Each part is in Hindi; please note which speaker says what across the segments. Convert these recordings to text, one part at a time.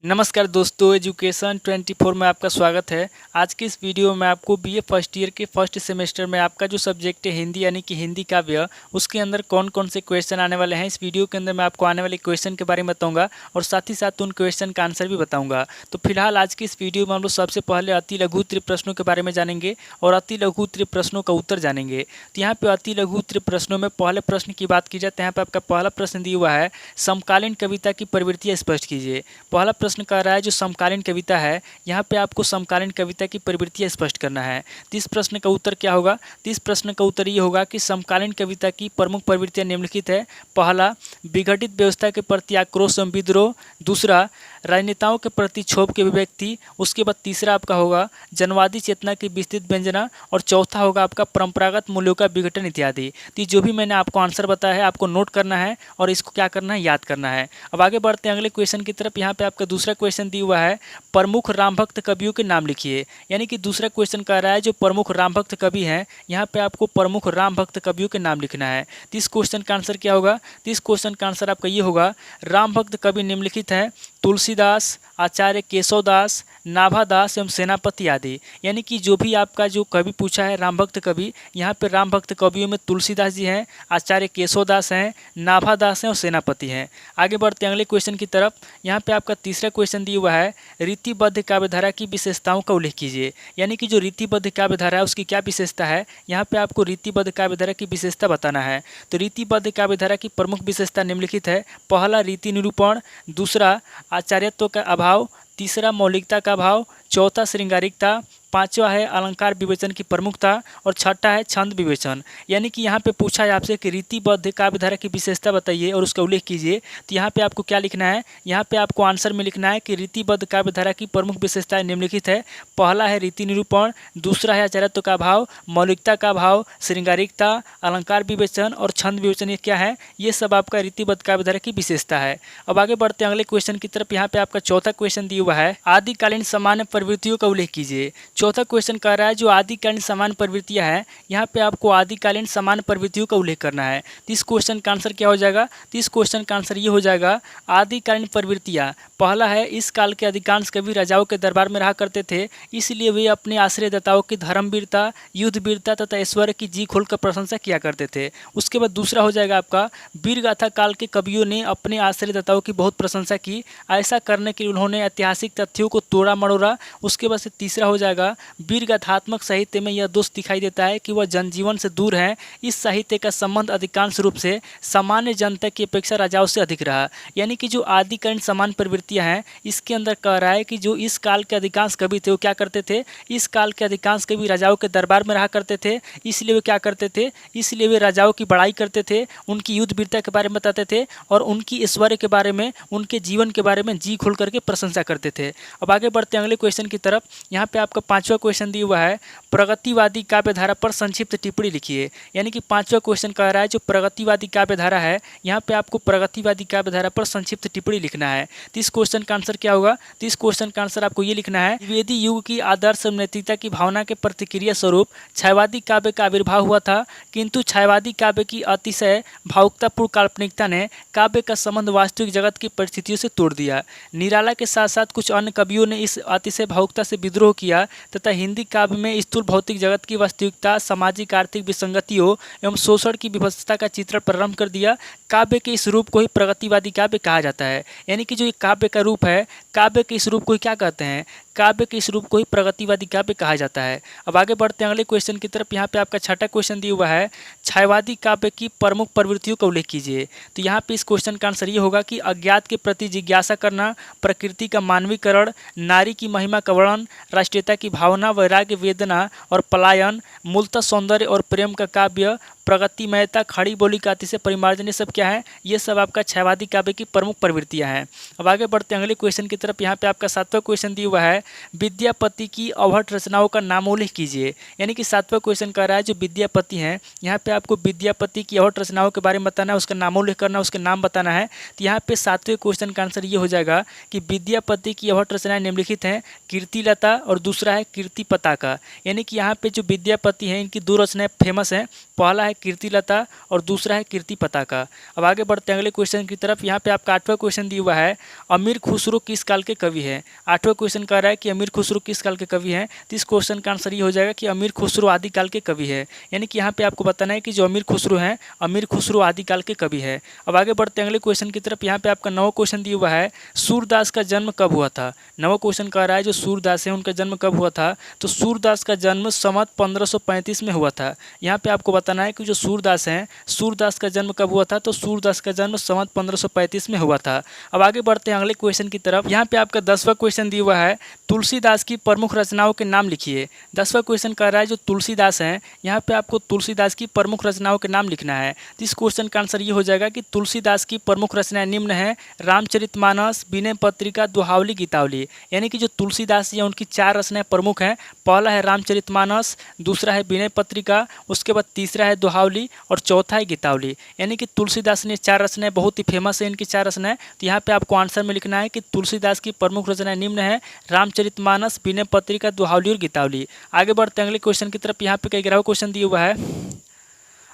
Speaker 1: नमस्कार दोस्तों, एजुकेशन 24 में आपका स्वागत है। आज की इस वीडियो में आपको बीए फर्स्ट ईयर के फर्स्ट सेमेस्टर में आपका जो सब्जेक्ट है हिंदी यानी कि हिंदी काव्य, उसके अंदर कौन कौन से क्वेश्चन आने वाले हैं, इस वीडियो के अंदर मैं आपको आने वाले क्वेश्चन के बारे में बताऊंगा और साथ ही साथ उन क्वेश्चन का आंसर भी बताऊंगा। तो फिलहाल आज की इस वीडियो में हम लोग सबसे पहले अति लघु उत्तरीय प्रश्नों के बारे में जानेंगे और अति लघु उत्तरीय प्रश्नों का उत्तर जानेंगे। तो यहाँ पे अति लघु उत्तरीय प्रश्नों में पहले प्रश्न की बात की जाए तो यहाँ पे आपका पहला प्रश्न दिया हुआ है, समकालीन कविता की प्रवृत्तियाँ स्पष्ट कीजिए। पहला प्रश्न कह रहा है जो समकालीन कविता है, यहाँ पे आपको समकालीन कविता की प्रवृत्तियाँ स्पष्ट करना है। तो इस प्रश्न का उत्तर क्या होगा? तो इस प्रश्न का उत्तर ये होगा कि समकालीन कविता की प्रमुख प्रवृत्तियाँ निम्नलिखित है। पहला, विघटित व्यवस्था के प्रति आक्रोश एवं विद्रोह। दूसरा, राजनेताओं के प्रति क्षोभ की अभिव्यक्ति। उसके बाद तीसरा आपका होगा जनवादी चेतना की विस्तृत व्यंजना और चौथा होगा आपका परंपरागत मूल्यों का विघटन इत्यादि। तो जो भी मैंने आपको आंसर बताया है आपको नोट करना है और इसको क्या करना है, याद करना है। अब आगे बढ़ते हैं अगले क्वेश्चन की तरफ। यहाँ पे आपका दूसरा क्वेश्चन दिया हुआ है, प्रमुख राम भक्त कवियों के नाम लिखिए। यानी कि दूसरा क्वेश्चन कह रहा है जो प्रमुख राम भक्त कवि हैं, यहाँ पे आपको प्रमुख राम भक्त कवियों के नाम लिखना है। तो इस क्वेश्चन का आंसर क्या होगा? तो इस क्वेश्चन का आंसर आपका ये होगा, राम भक्त कवि निम्नलिखित है, तुलसीदास, आचार्य केशवदास, नाभादास एवं सेनापति आदि। यानी कि जो भी आपका जो कवि पूछा है राम भक्त कवि, यहाँ पे राम भक्त कवियों में तुलसीदास जी हैं, आचार्य केशवदास हैं, नाभादास हैं और सेनापति हैं। आगे बढ़ते हैं अगले क्वेश्चन की तरफ। यहाँ पे आपका तीसरा क्वेश्चन दिया हुआ है, रीतिबद्ध काव्यधारा की विशेषताओं का उल्लेख कीजिए। यानी कि जो रीतिबद्ध काव्यधारा है उसकी क्या विशेषता है, यहाँ पे आपको रीतिबद्ध काव्यधारा की विशेषता बताना है। तो रीतिबद्ध काव्यधारा की प्रमुख विशेषता निम्नलिखित है। पहला, रीति निरूपण। दूसरा, आचार्यत्व का अभाव। तीसरा, मौलिकता का अभाव। चौथा, श्रृंगारिकता। पांचवा है अलंकार विवेचन की प्रमुखता और छठा है छंद विवेचन। यानी कि यहाँ पे पूछा है आपसे कि रीतिबद्ध काव्यधारा की विशेषता बताइए और उसका उल्लेख कीजिए। तो यहाँ पे आपको क्या लिखना है, यहाँ पे आपको आंसर में लिखना है कि रीतिबद्ध काव्यधारा की प्रमुख विशेषताएं निम्नलिखित है। पहला है रीति निरूपण, दूसरा है आचार्यत्व का अभाव, मौलिकता का अभाव, श्रृंगारिकता, अलंकार विवेचन और छंद विवेचन। ये क्या है? ये सब आपका रीतिबद्ध काव्यधारा की विशेषता है। अब आगे बढ़ते हैं अगले क्वेश्चन की तरफ। यहाँ पे आपका चौथा क्वेश्चन दिया हुआ है, आदिकालीन सामान्य प्रवृत्तियों का उल्लेख कीजिए। चौथा क्वेश्चन कह रहा है जो आदिकालीन समान प्रवृत्तियां हैं, यहाँ पे आपको आदिकालीन समान प्रवृत्तियों का उल्लेख करना है। तो इस क्वेश्चन का आंसर क्या हो जाएगा? तो इस क्वेश्चन का आंसर ये हो जाएगा, आदिकालीन प्रवृत्तियां। पहला है, इस काल के अधिकांश कवि राजाओं के दरबार में रहा करते थे, इसलिए वे अपने आश्रयदाताओं की धर्मवीरता, युद्धवीरता तथा ऐश्वर्य की जी खोलकर प्रशंसा किया करते थे। उसके बाद दूसरा हो जाएगा आपका, वीरगाथा काल के कवियों ने अपने आश्रयदाताओं की बहुत प्रशंसा की, ऐसा करने के लिए उन्होंने ऐतिहासिक तथ्यों को तोड़ा मरोड़ा। उसके बाद से तीसरा हो जाएगा, वीरगाथात्मक साहित्य में यह दोष दिखाई देता है कि वह जनजीवन से दूर है। इस साहित्य का संबंध अधिकांश रूप से सामान्य जनता की अपेक्षा राजाओं से अधिक रहा। यानी कि जो आदिकालीन समान प्रवृत्तियां हैं, इसके अंदर कह रहा है कि जो इस काल के अधिकांश कवि थे वो क्या करते थे, इस काल के अधिकांश कवि राजाओं के दरबार में रहा करते थे, इसलिए वे क्या करते थे, इसलिए वे राजाओं की बड़ाई करते थे, उनकी युद्ध वीरता के बारे में बताते थे और उनकी ऐश्वर्य के बारे में, उनके जीवन के बारे में जी खोल करके प्रशंसा करते थे। अब आगे बढ़ते हैं अगले क्वेश्चन की तरफ। यहाँ पे आपका पांचवा क्वेश्चन दिया हुआ है, प्रगतिवादी काव्यधारा पर संक्षिप्त टिप्पणी लिखिए। यानी कि पांचवा क्वेश्चन कह रहा है जो प्रगतिवादी काव्यधारा है, यहाँ पे आपको प्रगतिवादी काव्यधारा पर संक्षिप्त टिप्पणी लिखना है। तो इस क्वेश्चन का आंसर क्या होगा? तो इस क्वेश्चन का आंसर आपको ये लिखना है, द्विवेदी युग की आदर्श नैतिकता की भावना के प्रतिक्रिया स्वरूप छायावादी काव्य का आविर्भाव हुआ था, किंतु छायावादी काव्य की अतिशय भावुकतापूर्ण काल्पनिकता ने काव्य का संबंध वास्तविक जगत की परिस्थितियों से तोड़ दिया। निराला के साथ साथ कुछ अन्य कवियों ने इस अतिशय भावुकता से विद्रोह किया तथा हिंदी काव्य में स्थूल भौतिक जगत की वास्तविकता, सामाजिक आर्थिक विसंगतियों एवं शोषण की विभत्सता का चित्रण प्रारंभ कर दिया। काव्य के इस रूप को ही प्रगतिवादी काव्य कहा जाता है। यानी कि जो ये काव्य का रूप है, काव्य के इस रूप को ही क्या कहते हैं, काव्य के इस रूप को ही प्रगतिवादी काव्य कहा जाता है। अब आगे बढ़ते हैं अगले क्वेश्चन की तरफ। यहाँ पे आपका छठा क्वेश्चन दिया हुआ है, छायावादी काव्य की प्रमुख प्रवृत्तियों का उल्लेख कीजिए। तो यहाँ पे इस क्वेश्चन का आंसर ये होगा कि अज्ञात के प्रति जिज्ञासा करना, प्रकृति का मानवीकरण, नारी की महिमा का वर्णन, राष्ट्रीयता की भावना, वैराग्य, वेदना और पलायन, मूलतः सौंदर्य और प्रेम का काव्य, प्रगतिमयता, खड़ी बोली का अतिशय परिमार्जन, ये सब क्या है, ये सब आपका छायावादी काव्य की प्रमुख प्रवृत्तियां हैं। अब आगे बढ़ते हैं अगले क्वेश्चन की तरफ। यहाँ पे आपका सातवां क्वेश्चन दिया हुआ है, विद्यापति की अवहट रचनाओं का नामोल्लेख कीजिए। यानी कि सातवां क्वेश्चन कह रहा है जो विद्यापति हैं, यहाँ पे आपको विद्यापति की अवहट रचनाओं के बारे में बताना है, उसका नामोल्लेख करना, उसके नाम बताना है। तो यहाँ पे सातवें क्वेश्चन का आंसर ये हो जाएगा कि विद्यापति की अवहट रचनाएं निम्नलिखित हैं, कीर्तिलता और दूसरा है कीर्ति पताका। यानी कि यहाँ पे जो विद्यापति हैं इनकी दो रचनाएं फेमस हैं। पहला है कीर्तिलता और दूसरा है कीर्ति पताका। अब आगे बढ़ते हैं अगले क्वेश्चन की तरफ। यहाँ पे आपका 8वां क्वेश्चन दिया हुआ है, अमीर खुसरो किस काल के कवि है। 8वां क्वेश्चन कह रहा है कि अमीर खुसरो किस काल के कवि हैं, तो इस क्वेश्चन का आंसर ये हो जाएगा कि अमीर खुसरो आदिकाल के कवि है। यानी कि यहाँ पे आपको बताना है कि जो अमीर खुसरो हैं, अमीर खुसरो आदिकाल के कवि है। अब आगे बढ़ते हैं अगले क्वेश्चन की तरफ। यहाँ पे आपका 9वां क्वेश्चन दिया हुआ है, सूरदास का जन्म कब हुआ था। 9वां क्वेश्चन कह रहा है जो सूरदास है उनका जन्म कब हुआ था, तो सूरदास का जन्म संवत 1535 में हुआ था। यहाँ पे आपको बताना है कि जो सूरदास हैं, सूरदास का जन्म कब हुआ था, तो सूरदास का जन्म संवत 1535 में हुआ था। अब आगे बढ़ते हैं अगले क्वेश्चन की तरफ। यहाँ पे आपका 10वां क्वेश्चन दिया हुआ है, तुलसीदास की प्रमुख रचनाओं के नाम लिखिए। 10वां क्वेश्चन कह रहा है जो तुलसीदास हैं, यहाँ पे आपको तुलसीदास की प्रमुख रचनाओं के नाम लिखना है। तो इस क्वेश्चन का आंसर ये हो जाएगा कि तुलसीदास की प्रमुख रचनाएं निम्न है, रामचरितमानस, विनय पत्रिका, दोहावली, गीतावली। यानी कि जो तुलसीदास जी हैं उनकी 4 रचनाएं प्रमुख हैं। पहला है रामचरितमानस, दूसरा है विनय पत्रिका, उसके बाद तीसरा है दोहावली और चौथा है गीतावली। यानी कि तुलसीदास ने 4 रचनाएं बहुत ही फेमस है इनकी 4 रचनाएं। तो यहाँ पे आपको आंसर में लिखना है कि तुलसीदास की प्रमुख रचनाएं निम्न है, रामचरितमानस, विनय पत्रिका, दोहावली और गीतावली। आगे बढ़ते हैं अगले क्वेश्चन की तरफ। यहाँ पे 11वां क्वेश्चन दिया हुआ है।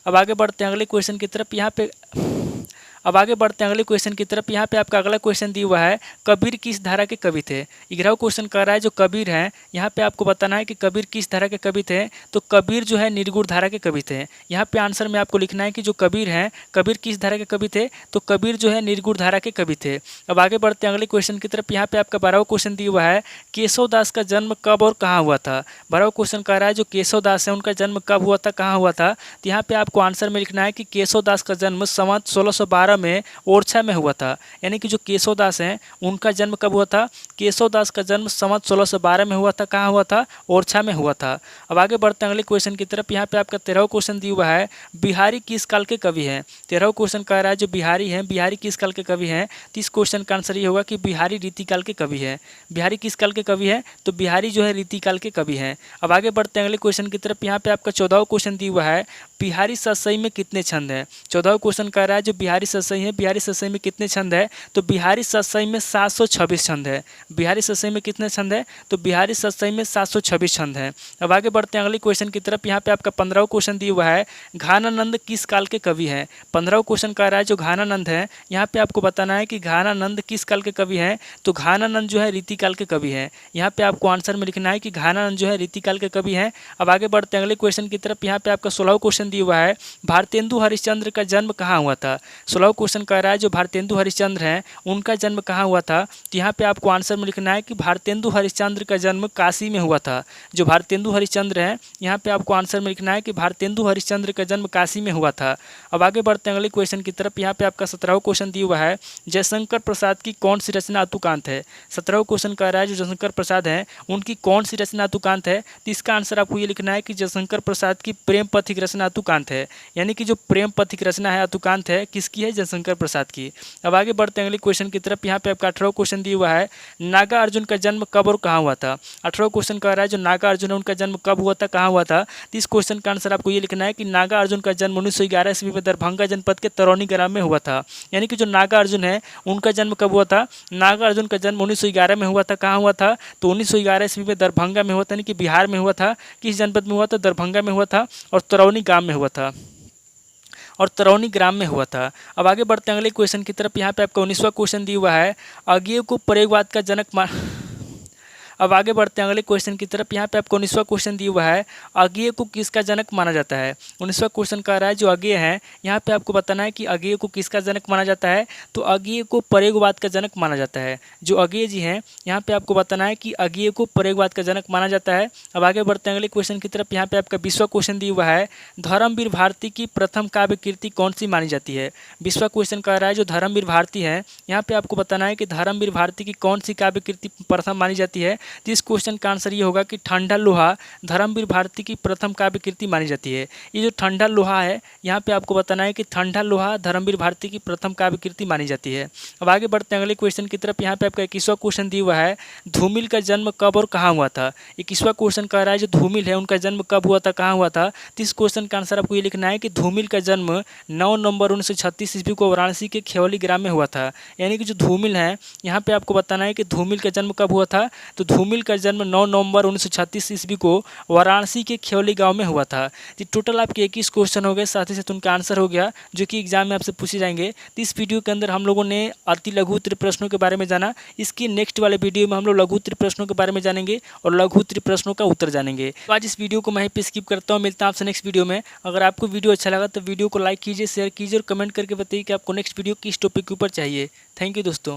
Speaker 1: अब आगे बढ़ते हैं अगले क्वेश्चन की तरफ। यहाँ पे आपका अगला क्वेश्चन दिया हुआ है, कबीर किस धारा के कवि थे। 11वां क्वेश्चन कह रहा है जो कबीर हैं, यहाँ पे आपको बताना है कि कबीर किस धारा के कवि थे। तो कबीर जो है निर्गुण धारा के कवि थे। यहाँ पे आंसर में आपको लिखना है कि जो कबीर हैं, कबीर किस धारा के कवि थे, तो कबीर जो है निर्गुण धारा के कवि थे। अब आगे बढ़ते हैं अगले क्वेश्चन की तरफ। यहाँ पे आपका 12वां क्वेश्चन दिया हुआ है, केशव दास का जन्म कब और कहाँ हुआ था। 12वां क्वेश्चन कह रहा है जो केशव दास है उनका जन्म कब हुआ था, कहाँ हुआ था। तो यहाँ पे आपको आंसर में लिखना है कि केशव दास का जन्म संवत 1612 में ओरछा में हुआ था। यानी कि जो केशव दास हैं उनका जन्म कब हुआ था, केशव दास का जन्म संवत 1612 में हुआ था। कहाँ हुआ था, ओरछा में हुआ था। अब आगे बढ़ते हैं अगले क्वेश्चन की तरफ। यहाँ पे आपका 13वां क्वेश्चन दिया हुआ है, बिहारी किस काल के कवि हैं। 13वां क्वेश्चन कह रहा है जो बिहारी हैं, बिहारी किस काल के कवि हैं। तो इस क्वेश्चन का आंसर ये होगा कि बिहारी रीतिकाल के कवि है। बिहारी किस काल के कवि है, तो बिहारी जो है रीतिकाल के कवि हैं। अब आगे बढ़ते हैं अगले क्वेश्चन की तरफ। यहाँ पे आपका 14वां क्वेश्चन दिया हुआ है, बिहारी सतसई में कितने छंद हैं। 14वां क्वेश्चन कह रहा है जो बिहारी सतसई है, बिहारी सतसई में कितने छंद है, तो बिहारी सतसई में 726 छंद है। बिहारी सतसई में कितने छंद है, तो बिहारी सतसई में 726 छंद है। अब आगे बढ़ते हैं अगले क्वेश्चन की तरफ। यहाँ पे आपका 15वां क्वेश्चन दिया हुआ है, घानानंद किस काल के कवि हैं। 15वां क्वेश्चन कह रहा है जो घानानंद है, यहाँ पे आपको बताना है कि घानानंद किस काल के कवि हैं। तो घानानंद जो है रीतिकाल के कवि हैं। यहाँ पे आपको आंसर में लिखना है कि घानानंद जो है रीतिकाल के कवि हैं। अब आगे बढ़ते हैं अगले क्वेश्चन की तरफ। यहाँ पे आपका 16वां क्वेश्चन दिया हुआ है, भारतेंदु हरिश्चंद्र का जन्म कहाँ हुआ था। 16वां क्वेश्चन कह रहा है जो भारतेंदु हरिश्चंद्र हैं उनका जन्म कहाँ हुआ था। तो यहाँ पे आपको आंसर में लिखना है कि भारतेंदु हरिश्चंद्र का जन्म काशी में हुआ था। जो भारतेंदु हरिश्चंद्र हैं, यहाँ पे आपको आंसर में लिखना है कि भारतेंदु हरिश्चंद्र का जन्म काशी में हुआ था। अब आगे बढ़ते हैं अगले क्वेश्चन की तरफ। यहाँ पे आपका 17वां क्वेश्चन दिया हुआ है, जयशंकर प्रसाद की कौन सी रचना अतुकांत है। 17वां क्वेश्चन कह रहा है जो जयशंकर प्रसाद हैं उनकी कौन सी रचना अतुकांत है। तो इसका आंसर आपको ये लिखना है कि जयशंकर प्रसाद की प्रेम पथिक रचना अतुकांत है। यानी कि जो प्रेम पथिक रचना है अतुकांत है, किसकी है, जयशंकर प्रसाद की। अब आगे बढ़ते हैं अगले क्वेश्चन की तरफ। यहाँ पे आपका 18वां क्वेश्चन दिया हुआ है, नागा अर्जुन का जन्म कब और कहाँ हुआ था। 18वां क्वेश्चन कह रहा है जो नागा अर्जुन है उनका जन्म कब हुआ था, कहाँ हुआ था। तो इस क्वेश्चन का आंसर आपको ये लिखना है कि नागा अर्जुन का जन्म 1911 ईस्वी में दरभंगा जनपद के तरौनी ग्राम में हुआ था। यानी कि जो नागा अर्जुन है उनका जन्म कब हुआ था, नागा अर्जुन का जन्म 1911 में हुआ था। कहाँ हुआ था, तो 1911 ईस्वी में दरभंगा में हुआ था, यानी कि बिहार में हुआ था। किस जनपद में हुआ था, दरभंगा में हुआ था और तरौनी ग्राम में हुआ था और तरौनी ग्राम में हुआ था। अब आगे बढ़ते हैं अगले क्वेश्चन की तरफ। यहाँ पे आपका 19वां क्वेश्चन दिया हुआ है, अज्ञेय को प्रयोगवाद का जनक अब आगे बढ़ते हैं अगले क्वेश्चन की तरफ। यहाँ पे आपको 19वां क्वेश्चन दिया हुआ है, अज्ञेय को किसका जनक माना जाता है। 19वां क्वेश्चन कह रहा है जो अज्ञेय है, यहाँ पे आपको बताना है कि अज्ञेय को किसका जनक माना जाता है। तो अज्ञेय को प्रयोगवाद का जनक माना जाता है। जो अज्ञेय जी हैं, यहाँ पे आपको बताना है कि अज्ञेय को प्रयोगवाद का जनक माना जाता है। अब आगे बढ़ते हैं अगले क्वेश्चन की तरफ। यहाँ पे आपका 20वां क्वेश्चन दिया हुआ है, धर्मवीर भारती की प्रथम काव्य कृति कौन सी मानी जाती है। 20वां क्वेश्चन कह रहा है जो धर्मवीर भारती है, यहाँ पे आपको बताना है कि धर्मवीर भारती की कौन सी काव्य कृति प्रथम मानी जाती है। तो इस क्वेश्चन का आंसर ये होगा कि ठंडा लोहा धर्मवीर भारती की प्रथम काव्य कृति मानी जाती है। ये जो ठंडा लोहा है, यहाँ पे आपको बताना है कि ठंडा लोहा धर्मवीर भारती की प्रथम काव्य कृति मानी जाती है। अब आगे बढ़ते हैं अगले क्वेश्चन की तरफ। यहाँ पे आपका 21वां क्वेश्चन दिया हुआ है, धूमिल का जन्म कब और कहाँ हुआ था। 21वां क्वेश्चन कह रहा है जो धूमिल है उनका जन्म कब हुआ था, कहाँ हुआ था। तो इस क्वेश्चन का आंसर आपको ये लिखना है कि धूमिल का जन्म 9 नवंबर 1936 ईस्वी को वाराणसी के खेवली ग्राम में हुआ था। यानी कि जो धूमिल है, यहाँ पे आपको बताना है कि धूमिल का जन्म कब हुआ था। तो धूमिल का जन्म 9 नवंबर 1936 ईस्वी को वाराणसी के खेवली गांव में हुआ था। जी टोटल आपके 21 क्वेश्चन हो गए, साथ ही साथ उनका आंसर हो गया जो कि एग्जाम में आपसे पूछे जाएंगे। तो इस वीडियो के अंदर हम लोगों ने अति लघु उत्तरीय प्रश्नों के बारे में जाना। इसकी नेक्स्ट वाले वीडियो में हम लोग लघु उत्तरीय प्रश्नों के बारे में जानेंगे और लघु उत्तरीय प्रश्नों का उत्तर जानेंगे। तो आज इस वीडियो को मैं पे स्किप करता हूँ। मिलता हूँ आपसे नेक्स्ट वीडियो में। अगर आपको वीडियो अच्छा लगा तो वीडियो को लाइक कीजिए, शेयर कीजिए और कमेंट करके बताइए कि आपको नेक्स्ट वीडियो किस टॉपिक के ऊपर चाहिए। थैंक यू दोस्तों।